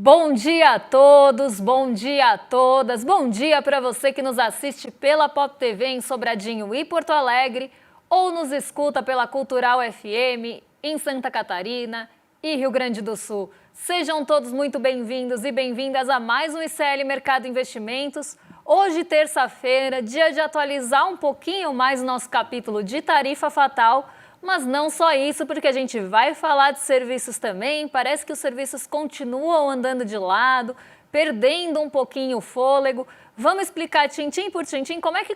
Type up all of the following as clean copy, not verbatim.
Bom dia a todos, bom dia a todas, bom dia para você que nos assiste pela Pop TV em Sobradinho e Porto Alegre ou nos escuta pela Cultural FM em Santa Catarina e Rio Grande do Sul. Sejam todos muito bem-vindos e bem-vindas a mais um ICL Mercado Investimentos. Hoje, terça-feira, dia de atualizar um pouquinho mais o nosso capítulo de tarifa fatal. Mas não só isso, porque a gente vai falar de serviços também. Parece que os serviços continuam andando de lado, perdendo um pouquinho o fôlego. Vamos explicar tintim por tintim como é que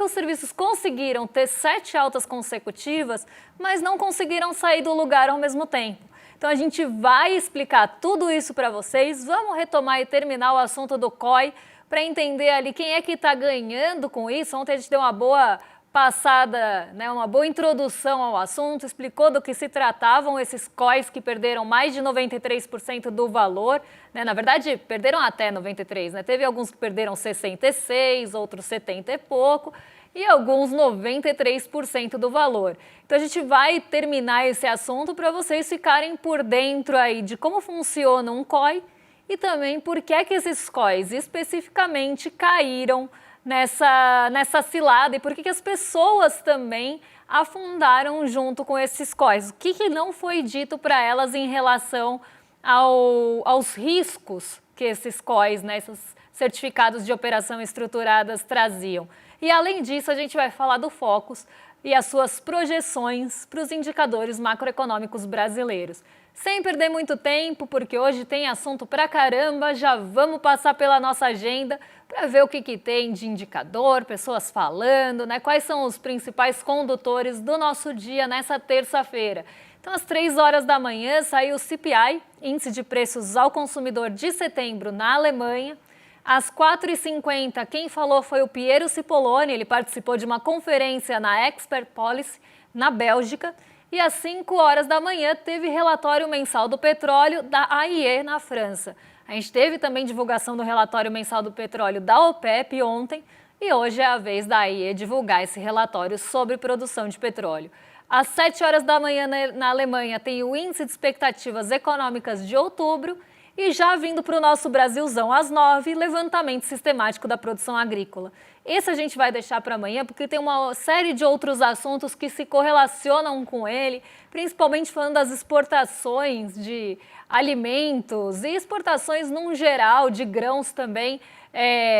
os serviços conseguiram ter 7 altas consecutivas, mas não conseguiram sair do lugar ao mesmo tempo. Então a gente vai explicar tudo isso para vocês. Vamos retomar e terminar o assunto do COI para entender ali quem é que está ganhando com isso. Ontem a gente deu uma boa passada, uma boa introdução ao assunto, explicou do que se tratavam esses COIs que perderam mais de 93% do valor, Na verdade, perderam até 93%, Teve alguns que perderam 66%, outros 70% e pouco, e alguns 93% do valor. Então a gente vai terminar esse assunto para vocês ficarem por dentro aí de como funciona um COI e também por que é que esses COIs especificamente caíram nessa cilada e por que as pessoas também afundaram junto com esses COIs. O que não foi dito para elas em relação aos riscos que esses COIs, esses certificados de operação estruturadas traziam. E além disso, a gente vai falar do Focus e as suas projeções para os indicadores macroeconômicos brasileiros. Sem perder muito tempo, porque hoje tem assunto pra caramba, já vamos passar pela nossa agenda para ver o que tem de indicador, pessoas falando, quais são os principais condutores do nosso dia nessa terça-feira. Então, às 3 horas da manhã, saiu o CPI, Índice de Preços ao Consumidor de setembro na Alemanha. Às 4h50, quem falou foi o Piero Cipollone, ele participou de uma conferência na Expert Policy, na Bélgica. E às 5 horas da manhã teve relatório mensal do petróleo da AIE na França. A gente teve também divulgação do relatório mensal do petróleo da OPEP ontem e hoje é a vez da AIE divulgar esse relatório sobre produção de petróleo. Às 7 horas da manhã na Alemanha tem o Índice de Expectativas Econômicas de outubro e já vindo para o nosso Brasilzão às 9, levantamento sistemático da produção agrícola. Esse a gente vai deixar para amanhã porque tem uma série de outros assuntos que se correlacionam com ele, principalmente falando das exportações de alimentos e exportações num geral, de grãos também,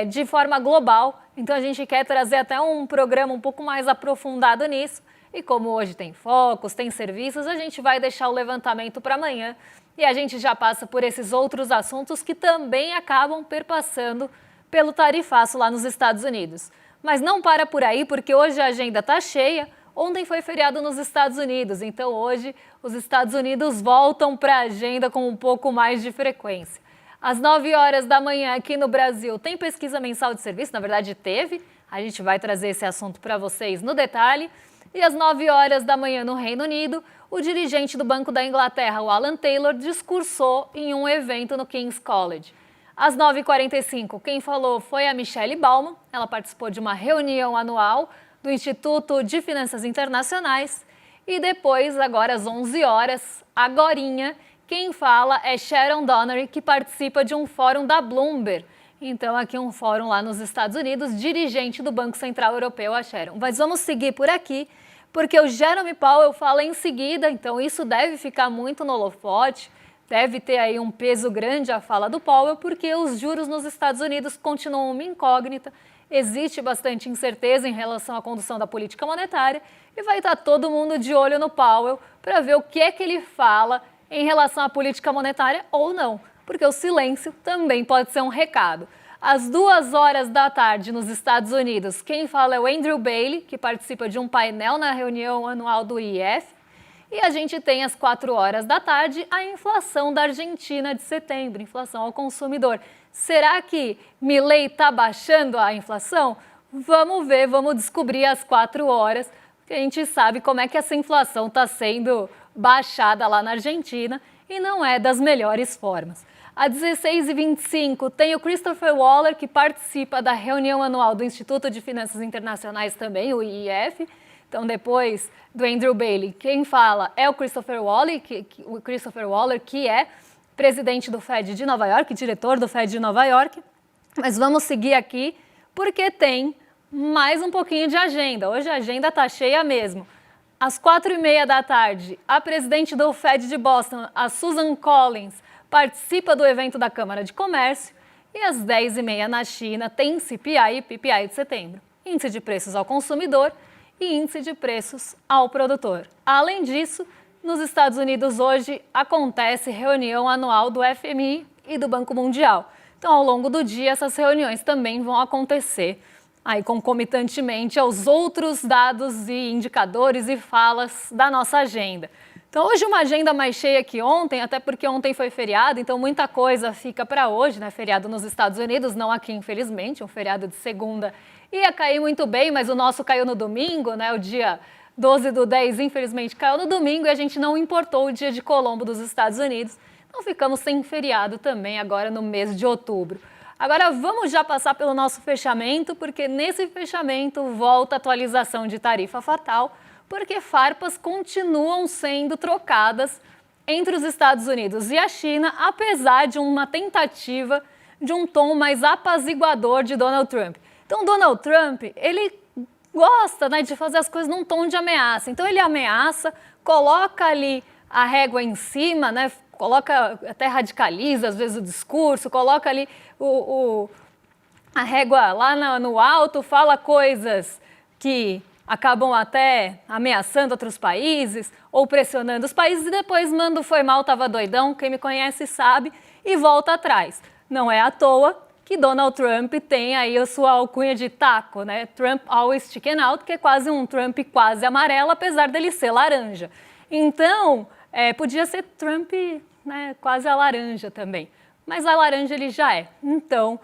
de forma global. Então a gente quer trazer até um programa um pouco mais aprofundado nisso. E como hoje tem focos, tem serviços, a gente vai deixar o levantamento para amanhã. E a gente já passa por esses outros assuntos que também acabam perpassando pelo tarifaço lá nos Estados Unidos. Mas não para por aí, porque hoje a agenda está cheia. Ontem foi feriado nos Estados Unidos, então hoje os Estados Unidos voltam para a agenda com um pouco mais de frequência. Às 9 horas da manhã aqui no Brasil tem pesquisa mensal de serviço, na verdade teve. A gente vai trazer esse assunto para vocês no detalhe. E às 9 horas da manhã no Reino Unido, o dirigente do Banco da Inglaterra, o Alan Taylor, discursou em um evento no King's College. Às 9h45, quem falou foi a Michelle Baumann. Ela participou de uma reunião anual do Instituto de Finanças Internacionais. E depois, agora às 11 horas, agorinha, quem fala é Sharon Donnery, que participa de um fórum da Bloomberg. Então, aqui um fórum lá nos Estados Unidos, dirigente do Banco Central Europeu, a Sharon. Mas vamos seguir por aqui, porque o Jerome Powell fala em seguida, então isso deve ficar muito no holofote, deve ter aí um peso grande a fala do Powell, porque os juros nos Estados Unidos continuam uma incógnita, existe bastante incerteza em relação à condução da política monetária e vai estar todo mundo de olho no Powell para ver o que é que ele fala em relação à política monetária ou não, porque o silêncio também pode ser um recado. Às 2 horas da tarde nos Estados Unidos, quem fala é o Andrew Bailey, que participa de um painel na reunião anual do IEF. E a gente tem às 4 horas da tarde a inflação da Argentina de setembro, inflação ao consumidor. Será que Milei está baixando a inflação? Vamos ver, vamos descobrir às 4 horas, porque a gente sabe como é que essa inflação está sendo baixada lá na Argentina e não é das melhores formas. Às 16h25 tem o Christopher Waller, que participa da reunião anual do Instituto de Finanças Internacionais também, o IEF. Então, depois do Andrew Bailey, quem fala é o Christopher Waller, que é presidente do Fed de Nova York, diretor do Fed de Nova York. Mas vamos seguir aqui porque tem mais um pouquinho de agenda. Hoje a agenda está cheia mesmo. Às 4h30 da tarde, a presidente do Fed de Boston, a Susan Collins, participa do evento da Câmara de Comércio. E às 10h30 na China tem CPI e PPI de setembro, índice de preços ao consumidor e índice de preços ao produtor. Além disso, nos Estados Unidos hoje acontece reunião anual do FMI e do Banco Mundial. Então, ao longo do dia, essas reuniões também vão acontecer aí concomitantemente aos outros dados e indicadores e falas da nossa agenda. Então, hoje uma agenda mais cheia que ontem, até porque ontem foi feriado, então muita coisa fica para hoje, né? Feriado nos Estados Unidos, não aqui, infelizmente, um feriado de segunda ia cair muito bem, mas o nosso caiu no domingo, né? O dia 12/10, infelizmente, caiu no domingo e a gente não importou o dia de Colombo dos Estados Unidos. Então, ficamos sem feriado também agora no mês de outubro. Agora, vamos já passar pelo nosso fechamento, porque nesse fechamento volta a atualização de tarifa fatal, porque farpas continuam sendo trocadas entre os Estados Unidos e a China, apesar de uma tentativa de um tom mais apaziguador de Donald Trump. Então, Donald Trump, ele gosta, né, de fazer as coisas num tom de ameaça. Então, ele ameaça, coloca ali a régua em cima, né, coloca, até radicaliza às vezes o discurso, coloca ali a régua lá no alto, fala coisas que acabam até ameaçando outros países ou pressionando os países e depois manda o foi mal, tava doidão, quem me conhece sabe, e volta atrás. Não é à toa que Donald Trump tem aí a sua alcunha de taco, né? Trump always chicken out, que é quase um Trump quase amarelo, apesar dele ser laranja. Então, podia ser Trump, né, quase a laranja também, mas a laranja ele já é. Então,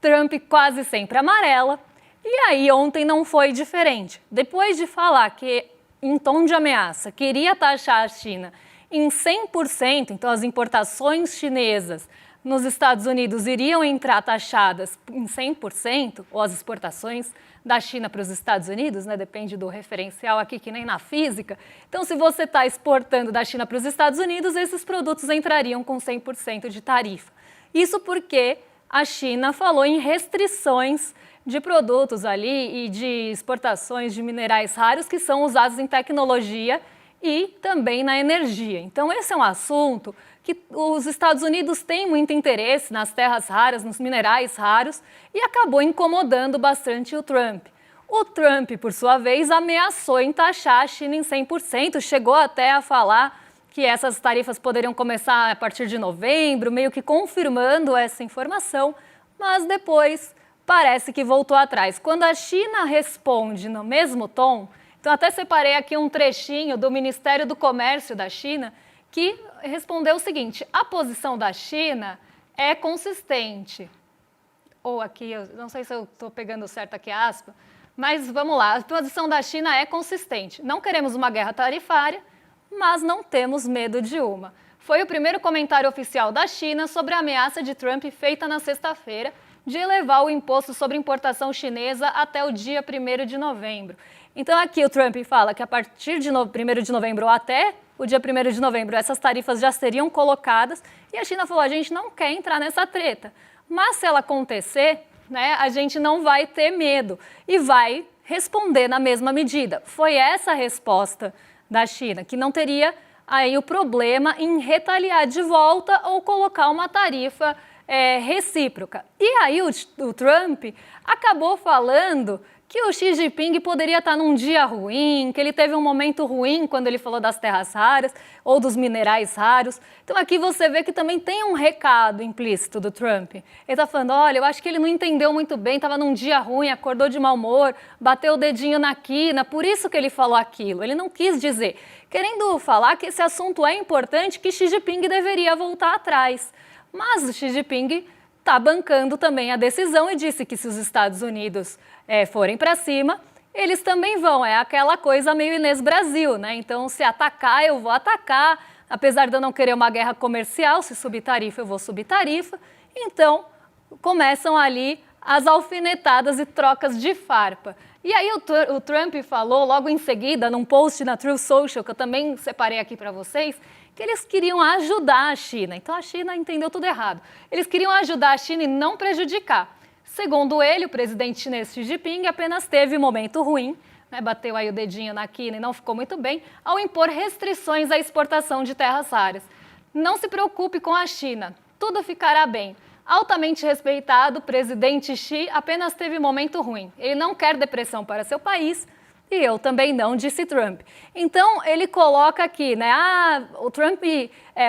Trump quase sempre amarela. E aí ontem não foi diferente. Depois de falar que, em tom de ameaça, queria taxar a China em 100%, então as importações chinesas nos Estados Unidos iriam entrar taxadas em 100%, ou as exportações da China para os Estados Unidos, né? Depende do referencial aqui, que nem na física. Então, se você está exportando da China para os Estados Unidos, esses produtos entrariam com 100% de tarifa. Isso porque a China falou em restrições de produtos ali e de exportações de minerais raros que são usados em tecnologia e também na energia. Então, esse é um assunto que os Estados Unidos têm muito interesse nas terras raras, nos minerais raros, e acabou incomodando bastante o Trump. O Trump, por sua vez, ameaçou em taxar a China em 100%, chegou até a falar que essas tarifas poderiam começar a partir de novembro, meio que confirmando essa informação, mas depois parece que voltou atrás. Quando a China responde no mesmo tom, então até separei aqui um trechinho do Ministério do Comércio da China, que respondeu o seguinte: a posição da China é consistente. Ou aqui, eu não sei se eu estou pegando certo aqui a aspa, mas vamos lá, a posição da China é consistente. Não queremos uma guerra tarifária, mas não temos medo de uma. Foi o primeiro comentário oficial da China sobre a ameaça de Trump feita na sexta-feira de elevar o imposto sobre importação chinesa até o dia 1º de novembro. Então aqui o Trump fala que a partir de 1º de novembro ou até o dia 1º de novembro essas tarifas já seriam colocadas e a China falou: a gente não quer entrar nessa treta, mas se ela acontecer, né, a gente não vai ter medo e vai responder na mesma medida. Foi essa a resposta da China, que não teria aí o problema em retaliar de volta ou colocar uma tarifa recíproca. E aí o Trump acabou falando que o Xi Jinping poderia estar num dia ruim, que ele teve um momento ruim quando ele falou das terras raras ou dos minerais raros. Então aqui você vê que também tem um recado implícito do Trump. Ele está falando: olha, eu acho que ele não entendeu muito bem, estava num dia ruim, acordou de mau humor, bateu o dedinho na quina, por isso que ele falou aquilo. Ele não quis dizer, querendo falar que esse assunto é importante, que Xi Jinping deveria voltar atrás. Mas o Xi Jinping está bancando também a decisão e disse que se os Estados Unidos forem para cima, eles também vão. É aquela coisa meio Inês Brasil, né? Então, se atacar, eu vou atacar. Apesar de eu não querer uma guerra comercial, se subir tarifa, eu vou subir tarifa. Então, começam ali as alfinetadas e trocas de farpa. E aí o Trump falou logo em seguida, num post na Truth Social, que eu também separei aqui para vocês, que eles queriam ajudar a China. Então a China entendeu tudo errado. Eles queriam ajudar a China e não prejudicar. Segundo ele, o presidente chinês Xi Jinping apenas teve um momento ruim, né, bateu aí o dedinho na quina e não ficou muito bem, ao impor restrições à exportação de terras raras. Não se preocupe com a China, tudo ficará bem. Altamente respeitado, o presidente Xi apenas teve um momento ruim. Ele não quer depressão para seu país e eu também não, disse Trump. Então, ele coloca aqui, né,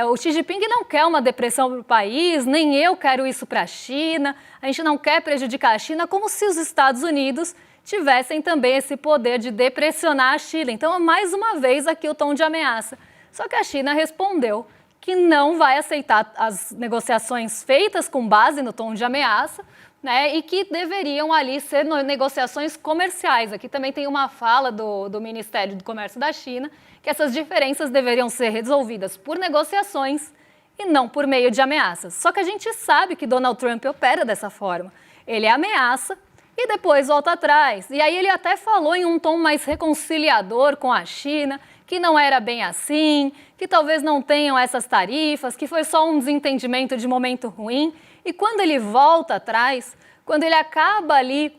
o Xi Jinping não quer uma depressão para o país, nem eu quero isso para a China, a gente não quer prejudicar a China, como se os Estados Unidos tivessem também esse poder de depressionar a China. Então, mais uma vez aqui o tom de ameaça. Só que a China respondeu que não vai aceitar as negociações feitas com base no tom de ameaça, né, e que deveriam ali ser negociações comerciais. Aqui também tem uma fala do Ministério do Comércio da China, que essas diferenças deveriam ser resolvidas por negociações e não por meio de ameaças. Só que a gente sabe que Donald Trump opera dessa forma. Ele ameaça e depois volta atrás. E aí ele até falou em um tom mais reconciliador com a China, que não era bem assim, que talvez não tenham essas tarifas, que foi só um desentendimento de momento ruim. E quando ele volta atrás, quando ele acaba ali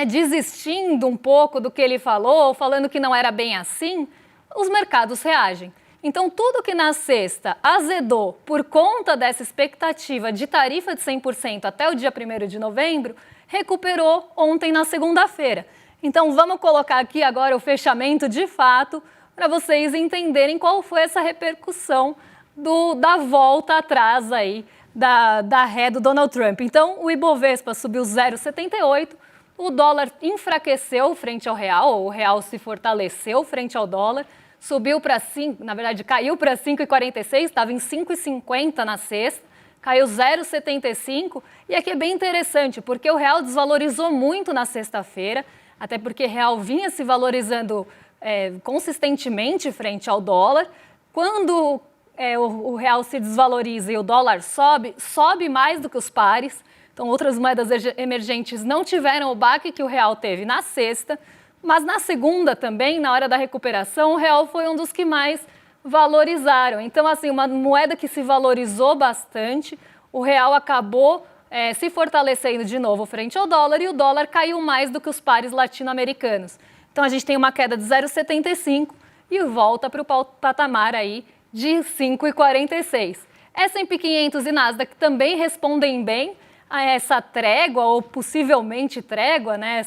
desistindo um pouco do que ele falou, falando que não era bem assim, os mercados reagem. Então, tudo que na sexta azedou por conta dessa expectativa de tarifa de 100% até o dia 1º de novembro, recuperou ontem na segunda-feira. Então, vamos colocar aqui agora o fechamento de fato para vocês entenderem qual foi essa repercussão da volta atrás aí da ré do Donald Trump. Então, o Ibovespa subiu 0,78, o dólar enfraqueceu frente ao real, o real se fortaleceu frente ao dólar, subiu para 5, na verdade caiu para 5,46, estava em 5,50 na sexta, caiu 0,75 e aqui é bem interessante porque o real desvalorizou muito na sexta-feira, até porque o real vinha se valorizando consistentemente frente ao dólar. Quando o real se desvaloriza e o dólar sobe mais do que os pares. Então, outras moedas emergentes não tiveram o baque que o real teve na sexta, mas na segunda também, na hora da recuperação, o real foi um dos que mais valorizaram. Então, assim, uma moeda que se valorizou bastante, o real acabou se fortalecendo de novo frente ao dólar e o dólar caiu mais do que os pares latino-americanos. Então, a gente tem uma queda de 0,75 e volta para o patamar aí de 5,46. S&P 500 e Nasdaq também respondem bem a essa trégua, ou possivelmente trégua, né?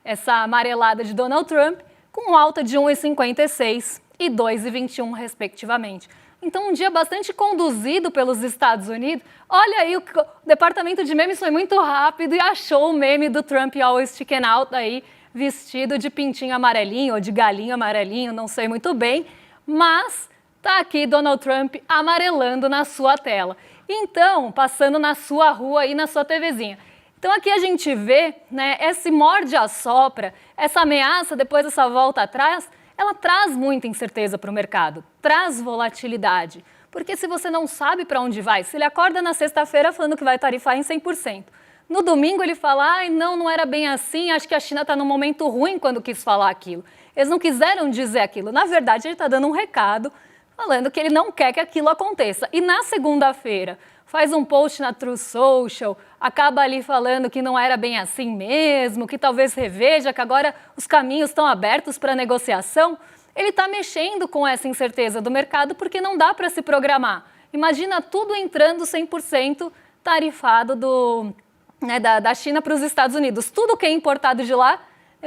Essa amarelada de Donald Trump, com alta de 1,56 e 2,21, respectivamente. Então, um dia bastante conduzido pelos Estados Unidos. Olha aí, o departamento de memes foi muito rápido e achou o meme do Trump always sticking out aí, vestido de pintinho amarelinho ou de galinho amarelinho, não sei muito bem, mas tá aqui Donald Trump amarelando na sua tela. Então, passando na sua rua e na sua TVzinha. Então aqui a gente vê, né, esse morde-a-sopra, essa ameaça depois dessa volta atrás, ela traz muita incerteza para o mercado, traz volatilidade. Porque se você não sabe para onde vai, se ele acorda na sexta-feira falando que vai tarifar em 100%, no domingo ele fala, ai, não era bem assim, acho que a China está num momento ruim quando quis falar aquilo. Eles não quiseram dizer aquilo. Na verdade, ele está dando um recado falando que ele não quer que aquilo aconteça. E na segunda-feira faz um post na Truth Social, acaba ali falando que não era bem assim mesmo, que talvez reveja, que agora os caminhos estão abertos para negociação. Ele está mexendo com essa incerteza do mercado porque não dá para se programar. Imagina tudo entrando 100% tarifado da China para os Estados Unidos. Tudo que é importado de lá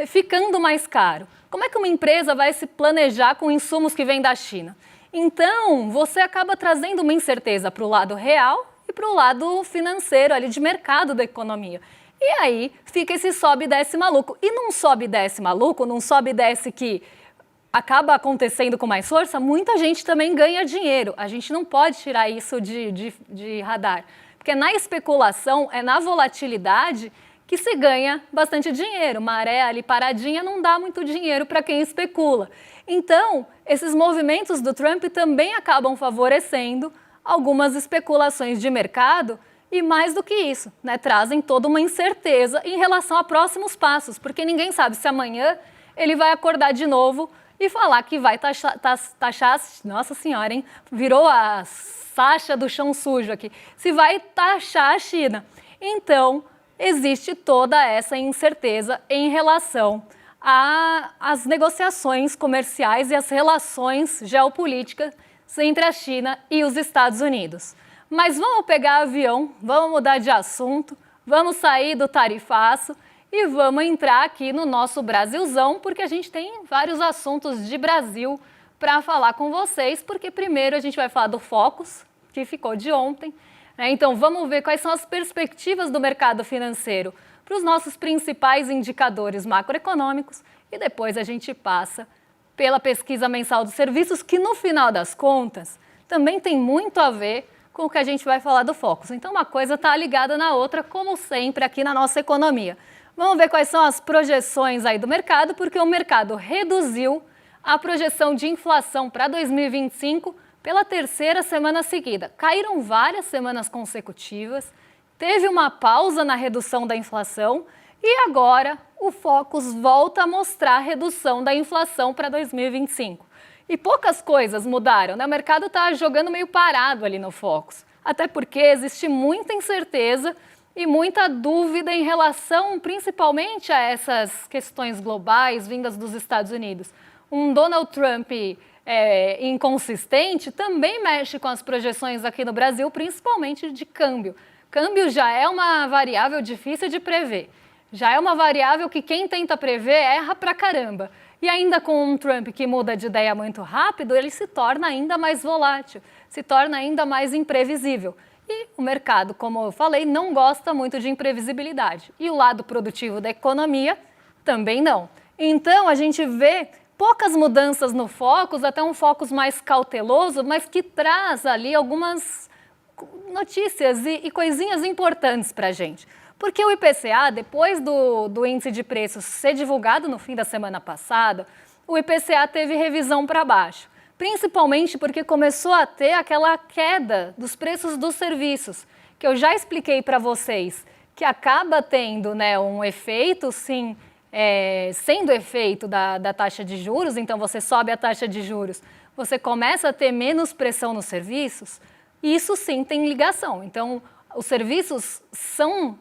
ficando mais caro. Como é que uma empresa vai se planejar com insumos que vêm da China? Então, você acaba trazendo uma incerteza para o lado real e para o lado financeiro, ali de mercado da economia. E aí fica esse sobe e desce maluco. E não sobe e desce maluco, não sobe e desce que acaba acontecendo com mais força, muita gente também ganha dinheiro. A gente não pode tirar isso de radar. Porque na especulação, é na volatilidade que se ganha bastante dinheiro. Maré ali paradinha não dá muito dinheiro para quem especula. Então, esses movimentos do Trump também acabam favorecendo algumas especulações de mercado e mais do que isso, né, trazem toda uma incerteza em relação a próximos passos, porque ninguém sabe se amanhã ele vai acordar de novo e falar que vai taxar, nossa senhora, hein? Virou a Sasha do chão sujo aqui, se vai taxar a China. Então, existe toda essa incerteza em relação às negociações comerciais e as relações geopolíticas entre a China e os Estados Unidos. Mas vamos pegar avião, vamos mudar de assunto, vamos sair do tarifaço e vamos entrar aqui no nosso Brasilzão, porque a gente tem vários assuntos de Brasil para falar com vocês, porque primeiro a gente vai falar do Focus, que ficou de ontem, né? Então vamos ver quais são as perspectivas do mercado financeiro para os nossos principais indicadores macroeconômicos e depois a gente passa pela pesquisa mensal dos serviços, que no final das contas também tem muito a ver com o que a gente vai falar do Focus. Então uma coisa está ligada na outra, como sempre aqui na nossa economia. Vamos ver quais são as projeções aí do mercado, porque o mercado reduziu a projeção de inflação para 2025 pela terceira semana seguida. Caíram várias semanas consecutivas, teve uma pausa na redução da inflação e agora o Focus volta a mostrar a redução da inflação para 2025. E poucas coisas mudaram, né? O mercado está jogando meio parado ali no Focus, até porque existe muita incerteza e muita dúvida em relação principalmente a essas questões globais vindas dos Estados Unidos. Um Donald Trump inconsistente também mexe com as projeções aqui no Brasil, principalmente de câmbio. Câmbio já é uma variável difícil de prever, já é uma variável que quem tenta prever erra pra caramba. E ainda com um Trump que muda de ideia muito rápido, ele se torna ainda mais volátil, se torna ainda mais imprevisível. E o mercado, como eu falei, não gosta muito de imprevisibilidade. E o lado produtivo da economia também não. Então, a gente vê poucas mudanças no Focus, até um Focus mais cauteloso, mas que traz ali algumas notícias e coisinhas importantes para a gente. Porque o IPCA, depois do índice de preços ser divulgado no fim da semana passada, o IPCA teve revisão para baixo. Principalmente porque começou a ter aquela queda dos preços dos serviços, que eu já expliquei para vocês, que acaba tendo, né, um efeito, sim, sendo efeito da taxa de juros. Então você sobe a taxa de juros, você começa a ter menos pressão nos serviços, e isso sim tem ligação. Então os serviços são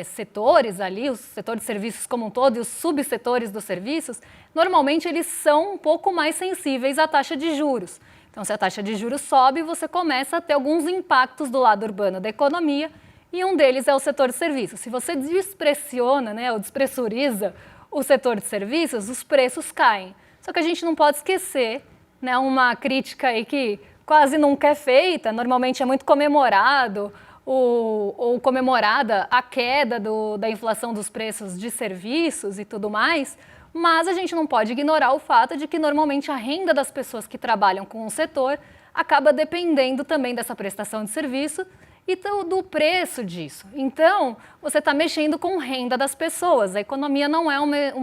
setores ali, o setor de serviços como um todo e os subsetores dos serviços, normalmente eles são um pouco mais sensíveis à taxa de juros. Então, se a taxa de juros sobe, você começa a ter alguns impactos do lado urbano da economia, e um deles é o setor de serviços. Se você despressiona, né, ou despressuriza o setor de serviços, os preços caem. Só que a gente não pode esquecer, né, uma crítica aí que quase nunca é feita, normalmente é muito comemorado, ou comemorada a queda da inflação dos preços de serviços e tudo mais, mas a gente não pode ignorar o fato de que normalmente a renda das pessoas que trabalham com o setor acaba dependendo também dessa prestação de serviço e do preço disso. Então, você está mexendo com renda das pessoas. A economia não é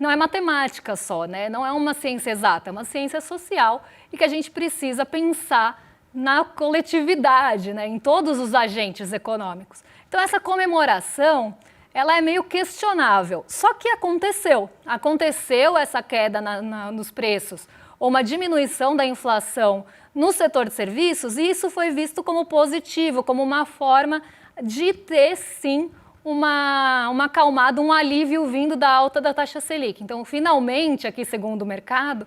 não é matemática só, né? Não é uma ciência exata, é uma ciência social e que a gente precisa pensar na coletividade, né, em todos os agentes econômicos. Então essa comemoração, ela é meio questionável, só que aconteceu essa queda nos preços, ou uma diminuição da inflação no setor de serviços, e isso foi visto como positivo, como uma forma de ter sim uma acalmada, um alívio vindo da alta da taxa Selic. Então finalmente, aqui segundo o mercado,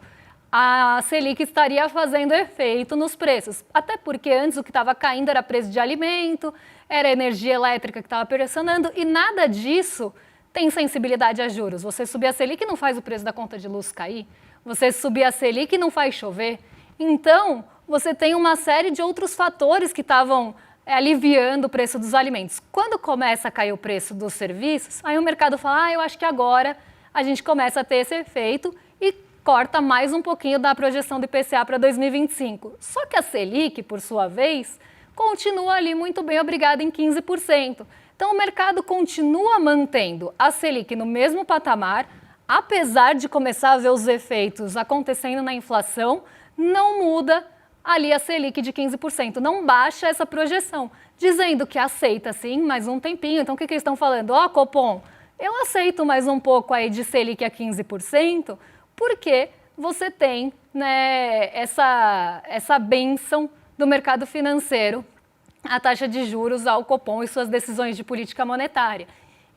a Selic estaria fazendo efeito nos preços. Até porque antes o que estava caindo era preço de alimento, era energia elétrica que estava pressionando, e nada disso tem sensibilidade a juros. Você subir a Selic não faz o preço da conta de luz cair, você subir a Selic não faz chover. Então, você tem uma série de outros fatores que estavam aliviando o preço dos alimentos. Quando começa a cair o preço dos serviços, aí o mercado fala, eu acho que agora a gente começa a ter esse efeito e corta mais um pouquinho da projeção do IPCA para 2025. Só que a Selic, por sua vez, continua ali muito bem obrigada em 15%. Então o mercado continua mantendo a Selic no mesmo patamar, apesar de começar a ver os efeitos acontecendo na inflação, não muda ali a Selic de 15%, não baixa essa projeção, dizendo que aceita sim mais um tempinho. Então o que eles estão falando? Copom, eu aceito mais um pouco aí de Selic a 15%, porque você tem, né, essa bênção do mercado financeiro, a taxa de juros ao Copom e suas decisões de política monetária.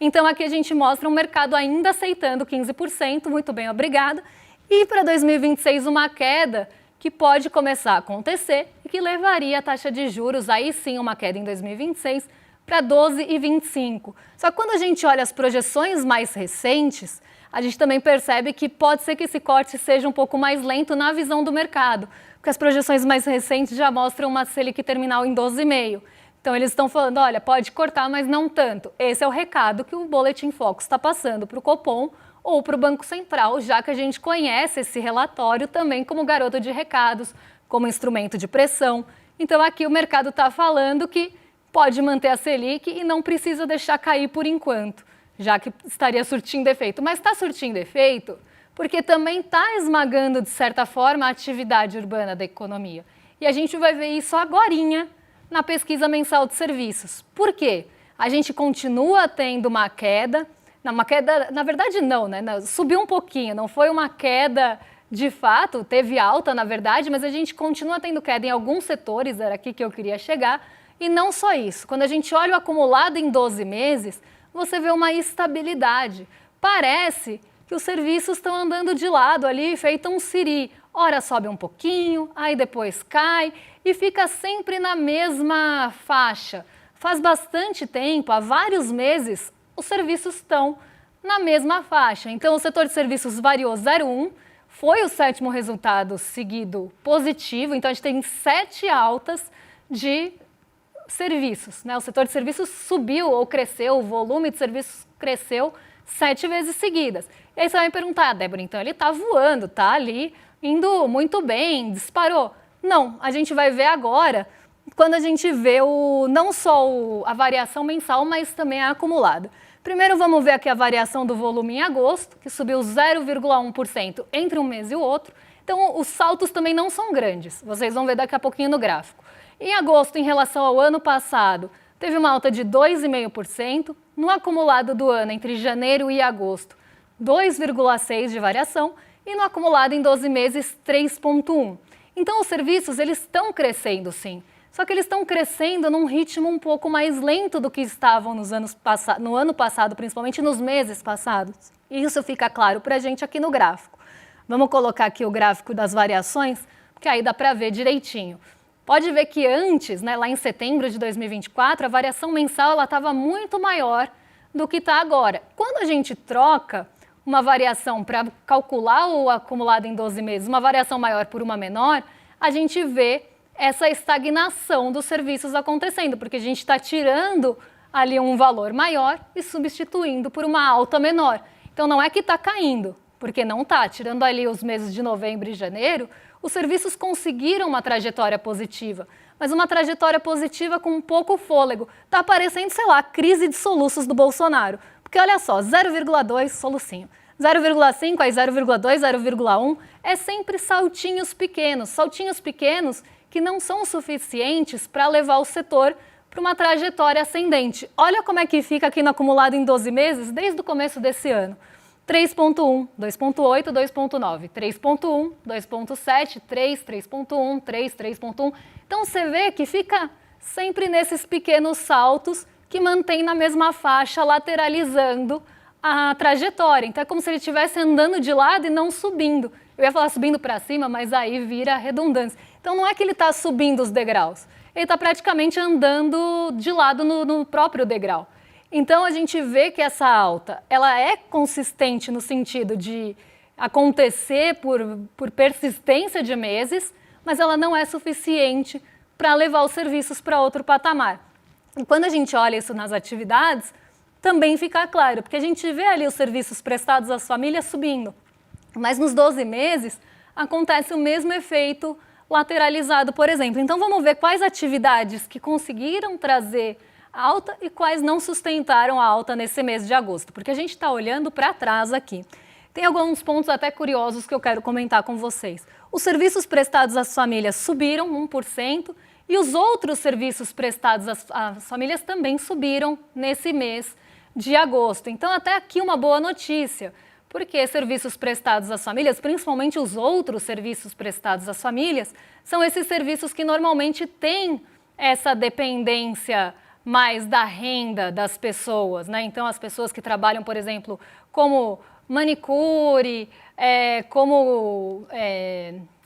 Então aqui a gente mostra um mercado ainda aceitando 15%, muito bem, obrigada, e para 2026 uma queda que pode começar a acontecer e que levaria a taxa de juros, aí sim uma queda em 2026, para 12,25. Só que quando a gente olha as projeções mais recentes, a gente também percebe que pode ser que esse corte seja um pouco mais lento na visão do mercado, porque as projeções mais recentes já mostram uma Selic terminal em 12,5. Então eles estão falando, olha, pode cortar, mas não tanto. Esse é o recado que o Boletim Focus está passando para o Copom ou para o Banco Central, já que a gente conhece esse relatório também como garoto de recados, como instrumento de pressão. Então aqui o mercado está falando que pode manter a Selic e não precisa deixar cair por enquanto, já que estaria surtindo efeito. Mas está surtindo efeito porque também está esmagando, de certa forma, a atividade urbana da economia. E a gente vai ver isso agorinha na pesquisa mensal de serviços. Por quê? A gente continua tendo uma queda, na verdade não, né? Subiu um pouquinho, não foi uma queda de fato, teve alta na verdade, mas a gente continua tendo queda em alguns setores, era aqui que eu queria chegar, e não só isso. Quando a gente olha o acumulado em 12 meses, você vê uma estabilidade. Parece que os serviços estão andando de lado ali, feito um siri. Ora sobe um pouquinho, aí depois cai e fica sempre na mesma faixa. Faz bastante tempo, há vários meses, os serviços estão na mesma faixa. Então o setor de serviços variou 0,1, foi o sétimo resultado seguido positivo, então a gente tem 7 altas de serviços, né? O setor de serviços subiu ou cresceu, o volume de serviços cresceu 7 vezes seguidas. E aí você vai me perguntar, Débora, então ele está voando, está ali, indo muito bem, disparou. Não, a gente vai ver agora, quando a gente vê não só a variação mensal, mas também a acumulada. Primeiro vamos ver aqui a variação do volume em agosto, que subiu 0,1% entre um mês e o outro. Então os saltos também não são grandes, vocês vão ver daqui a pouquinho no gráfico. Em agosto, em relação ao ano passado, teve uma alta de 2,5%. No acumulado do ano, entre janeiro e agosto, 2,6% de variação. E no acumulado em 12 meses, 3,1%. Então, os serviços eles estão crescendo, sim. Só que eles estão crescendo num ritmo um pouco mais lento do que estavam no ano passado, principalmente nos meses passados. E isso fica claro para a gente aqui no gráfico. Vamos colocar aqui o gráfico das variações, porque aí dá para ver direitinho. Pode ver que antes, né, lá em setembro de 2024, a variação mensal estava muito maior do que está agora. Quando a gente troca uma variação para calcular o acumulado em 12 meses, uma variação maior por uma menor, a gente vê essa estagnação dos serviços acontecendo, porque a gente está tirando ali um valor maior e substituindo por uma alta menor. Então não é que está caindo, porque não está. Tirando ali os meses de novembro e janeiro, os serviços conseguiram uma trajetória positiva, mas uma trajetória positiva com um pouco fôlego. Está parecendo, sei lá, a crise de soluços do Bolsonaro. Porque olha só, 0,2 solucinho, 0,5 aí 0,2, 0,1 é sempre saltinhos pequenos que não são suficientes para levar o setor para uma trajetória ascendente. Olha como é que fica aqui no acumulado em 12 meses desde o começo desse ano. 3,1, 2,8, 2,9, 3,1, 2,7, 3, 3,1, 3, 3,1. Então você vê que fica sempre nesses pequenos saltos que mantém na mesma faixa, lateralizando a trajetória. Então é como se ele estivesse andando de lado e não subindo. Eu ia falar subindo para cima, mas aí vira redundância. Então não é que ele está subindo os degraus, ele está praticamente andando de lado no próprio degrau. Então a gente vê que essa alta, ela é consistente no sentido de acontecer por persistência de meses, mas ela não é suficiente para levar os serviços para outro patamar. E quando a gente olha isso nas atividades, também fica claro, porque a gente vê ali os serviços prestados às famílias subindo, mas nos 12 meses acontece o mesmo efeito lateralizado, por exemplo. Então vamos ver quais atividades que conseguiram trazer alta e quais não sustentaram a alta nesse mês de agosto, porque a gente está olhando para trás aqui. Tem alguns pontos até curiosos que eu quero comentar com vocês. Os serviços prestados às famílias subiram 1% e os outros serviços prestados às famílias também subiram nesse mês de agosto. Então até aqui uma boa notícia, Porque serviços prestados às famílias, principalmente os outros serviços prestados às famílias, são esses serviços que normalmente têm essa dependência mais da renda das pessoas, né? Então, as pessoas que trabalham, por exemplo, como manicure,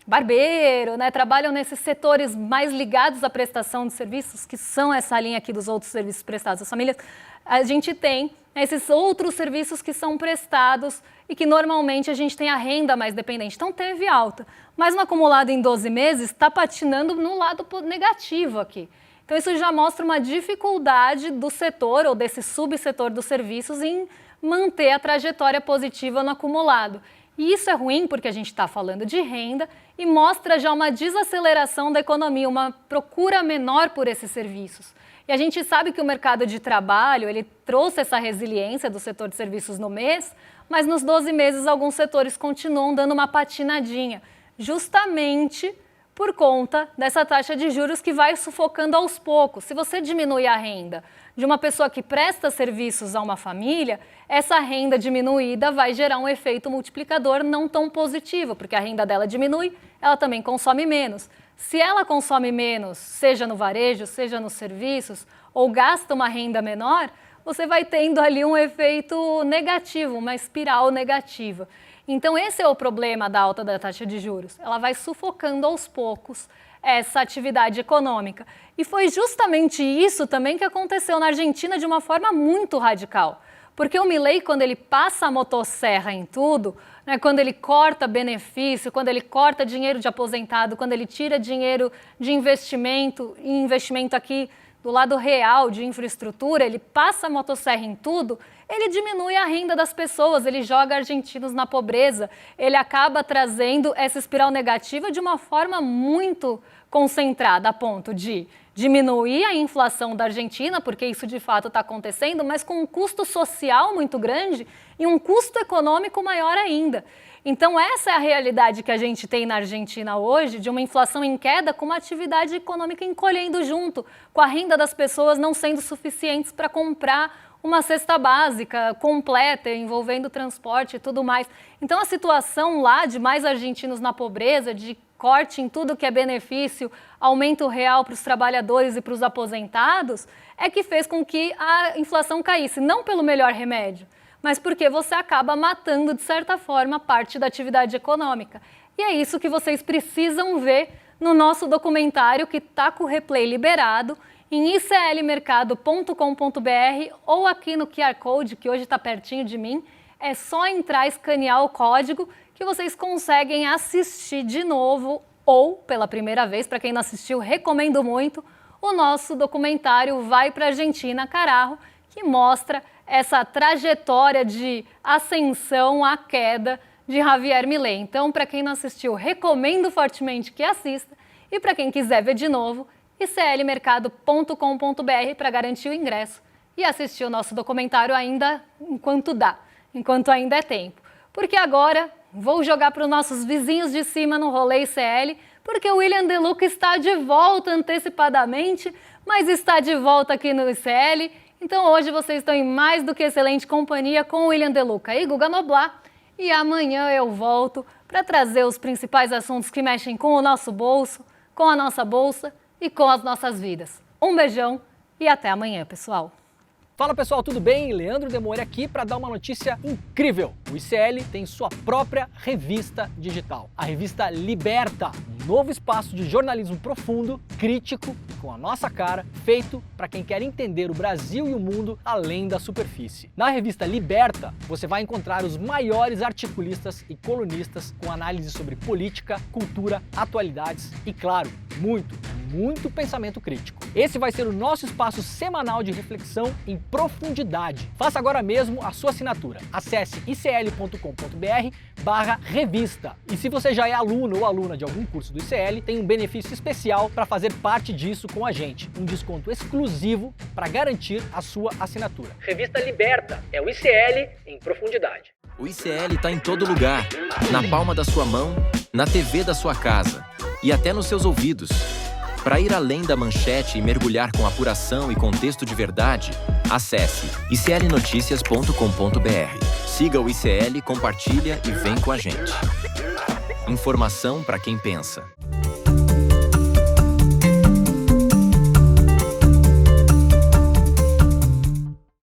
barbeiro, né? Trabalham nesses setores mais ligados à prestação de serviços, que são essa linha aqui dos outros serviços prestados às famílias. A gente tem esses outros serviços que são prestados e que normalmente a gente tem a renda mais dependente. Então teve alta, mas no acumulado em 12 meses está patinando no lado negativo aqui. Então isso já mostra uma dificuldade do setor ou desse subsetor dos serviços em manter a trajetória positiva no acumulado. E isso é ruim porque a gente está falando de renda e mostra já uma desaceleração da economia, uma procura menor por esses serviços. E a gente sabe que o mercado de trabalho, ele trouxe essa resiliência do setor de serviços no mês, mas nos 12 meses alguns setores continuam dando uma patinadinha, justamente por conta dessa taxa de juros que vai sufocando aos poucos. Se você diminui a renda de uma pessoa que presta serviços a uma família, essa renda diminuída vai gerar um efeito multiplicador não tão positivo, porque a renda dela diminui, ela também consome menos. Se ela consome menos, seja no varejo, seja nos serviços, ou gasta uma renda menor, você vai tendo ali um efeito negativo, uma espiral negativa. Então esse é o problema da alta da taxa de juros. Ela vai sufocando aos poucos essa atividade econômica. E foi justamente isso também que aconteceu na Argentina de uma forma muito radical. Porque o Milei, quando ele passa a motosserra em tudo, né, quando ele corta benefício, quando ele corta dinheiro de aposentado, quando ele tira dinheiro de investimento, e investimento aqui do lado real de infraestrutura, ele passa a motosserra em tudo, ele diminui a renda das pessoas, ele joga argentinos na pobreza, ele acaba trazendo essa espiral negativa de uma forma muito concentrada, a ponto de diminuir a inflação da Argentina, porque isso de fato está acontecendo, mas com um custo social muito grande e um custo econômico maior ainda. Então essa é a realidade que a gente tem na Argentina hoje, de uma inflação em queda com uma atividade econômica encolhendo junto, com a renda das pessoas não sendo suficientes para comprar uma cesta básica completa, envolvendo transporte e tudo mais. Então a situação lá de mais argentinos na pobreza, de corte em tudo que é benefício, aumento real para os trabalhadores e para os aposentados, é que fez com que a inflação caísse, não pelo melhor remédio, mas porque você acaba matando, de certa forma, parte da atividade econômica. E é isso que vocês precisam ver no nosso documentário, que está com o replay liberado, em iclmercado.com.br ou aqui no QR Code, que hoje está pertinho de mim. É só entrar e escanear o código que vocês conseguem assistir de novo ou pela primeira vez. Para quem não assistiu, recomendo muito o nosso documentário Vai pra Argentina, Carajo, que mostra essa trajetória de ascensão à queda de Javier Milei. Então, para quem não assistiu, recomendo fortemente que assista. E para quem quiser ver de novo, iclmercado.com.br para garantir o ingresso e assistir o nosso documentário ainda enquanto dá, enquanto ainda é tempo. Porque agora vou jogar para os nossos vizinhos de cima no rolê ICL, porque o William De Luca está de volta antecipadamente, mas está de volta aqui no ICL. Então hoje vocês estão em mais do que excelente companhia com o William De Luca e Guga Noblat. E amanhã eu volto para trazer os principais assuntos que mexem com o nosso bolso, com a nossa bolsa e com as nossas vidas. Um beijão e até amanhã, pessoal. Fala pessoal, tudo bem? Leandro Demore aqui para dar uma notícia incrível. O ICL tem sua própria revista digital, a revista Liberta, um novo espaço de jornalismo profundo, crítico, com a nossa cara, feito para quem quer entender o Brasil e o mundo além da superfície. Na revista Liberta, você vai encontrar os maiores articulistas e colunistas com análise sobre política, cultura, atualidades e, claro, muito pensamento crítico. Esse vai ser o nosso espaço semanal de reflexão em profundidade. Faça agora mesmo a sua assinatura. Acesse icl.com.br/revista. E se você já é aluno ou aluna de algum curso do ICL, tem um benefício especial para fazer parte disso com a gente. Um desconto exclusivo para garantir a sua assinatura. Revista Liberta. É o ICL em profundidade. O ICL está em todo lugar. Na palma da sua mão, na TV da sua casa e até nos seus ouvidos. Para ir além da manchete e mergulhar com apuração e contexto de verdade, acesse iclnoticias.com.br. Siga o ICL, compartilha e vem com a gente. Informação para quem pensa.